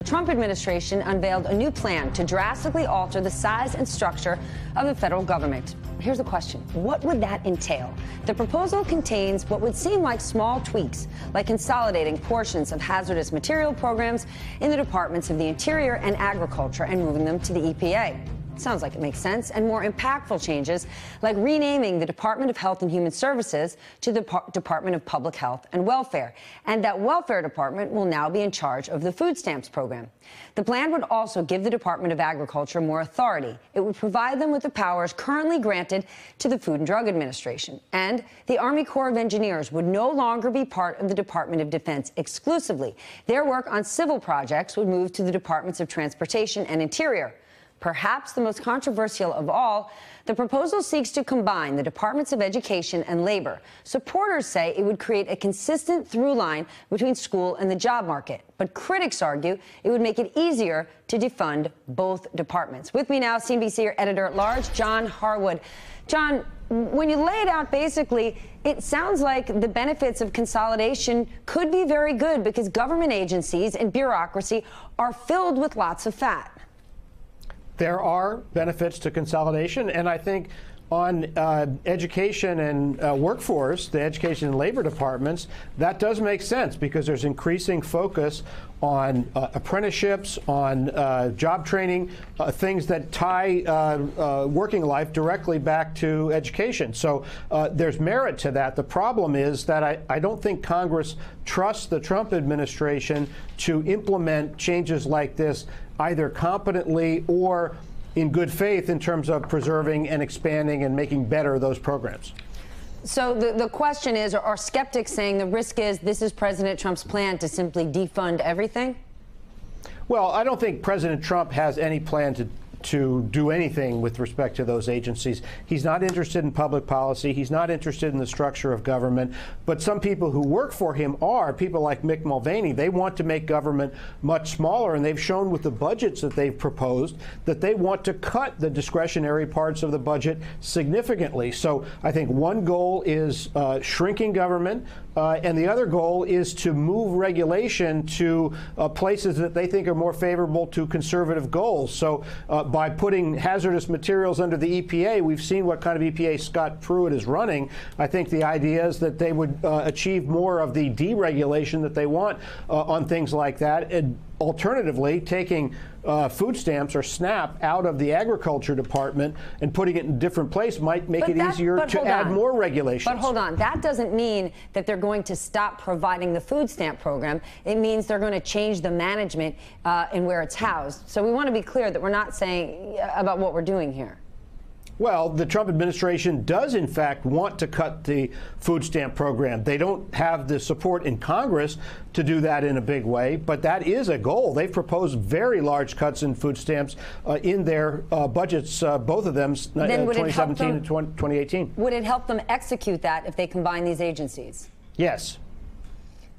Trump administration unveiled a new plan to drastically alter the size and structure of the federal government. Here's the question. What would that entail? The proposal contains what would seem like small tweaks, like consolidating portions of hazardous material programs in the Departments of the Interior and Agriculture and moving them to the EPA. Sounds like it makes sense. And more impactful changes, like renaming the Department of Health and Human Services to the Department of Public Health and Welfare. And that welfare department will now be in charge of the food stamps program. The plan would also give the Department of Agriculture more authority. It would provide them with the powers currently granted to the Food and Drug Administration. And the Army Corps of Engineers would no longer be part of the Department of Defense exclusively. Their work on civil projects would move to the Departments of Transportation and Interior. Perhaps the most controversial of all, the proposal seeks to combine the Departments of Education and Labor. Supporters say it would create a consistent through line between school and the job market. But critics argue it would make it easier to defund both departments. With me now, CNBC editor-at-large, John Harwood. John, when you lay it out, basically, it sounds like the benefits of consolidation could be very good because government agencies and bureaucracy are filled with lots of fat. There are benefits to consolidation, and I think on education and workforce, the education and labor departments, that does make sense because there's increasing focus on apprenticeships, on job training, things that tie working life directly back to education. So there's merit to that. The problem is that I don't think Congress trusts the Trump administration to implement changes like this either competently or in good faith in terms of preserving and expanding and making better those programs. So the question is, are skeptics saying the risk is this is President Trump's plan to simply defund everything? Well, I don't think President Trump has any plan to do anything with respect to those agencies. He's not interested in public policy. He's not interested in the structure of government. But some people who work for him are, people like Mick Mulvaney. They want to make government much smaller, and they've shown with the budgets that they've proposed that they want to cut the discretionary parts of the budget significantly. So I think one goal is shrinking government, and the other goal is to move regulation to places that they think are more favorable to conservative goals. So by putting hazardous materials under the EPA, we've seen what kind of EPA Scott Pruitt is running. I think the idea is that they would achieve more of the deregulation that they want on things like that. And alternatively, taking food stamps or SNAP out of the agriculture department and putting it in a different place might make it easier to add more regulations. But hold on, that doesn't mean that they're going to stop providing the food stamp program. It means they're going to change the management and where it's housed. So we want to be clear that we're not saying about what we're doing here. Well, the Trump administration does, in fact, want to cut the food stamp program. They don't have the support in Congress to do that in a big way, but that is a goal. They've proposed very large cuts in food stamps in their budgets, both of them, 2017 and 2018. Would it help them execute that if they combine these agencies? Yes.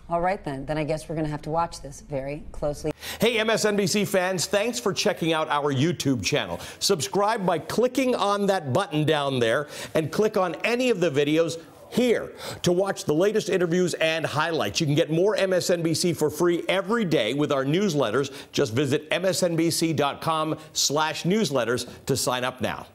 All right, then I guess we're going to have to watch this very closely. Hey, MSNBC fans, thanks for checking out our YouTube channel. Subscribe by clicking on that button down there and click on any of the videos here to watch the latest interviews and highlights. You can get more MSNBC for free every day with our newsletters. Just visit msnbc.com/newsletters to sign up now.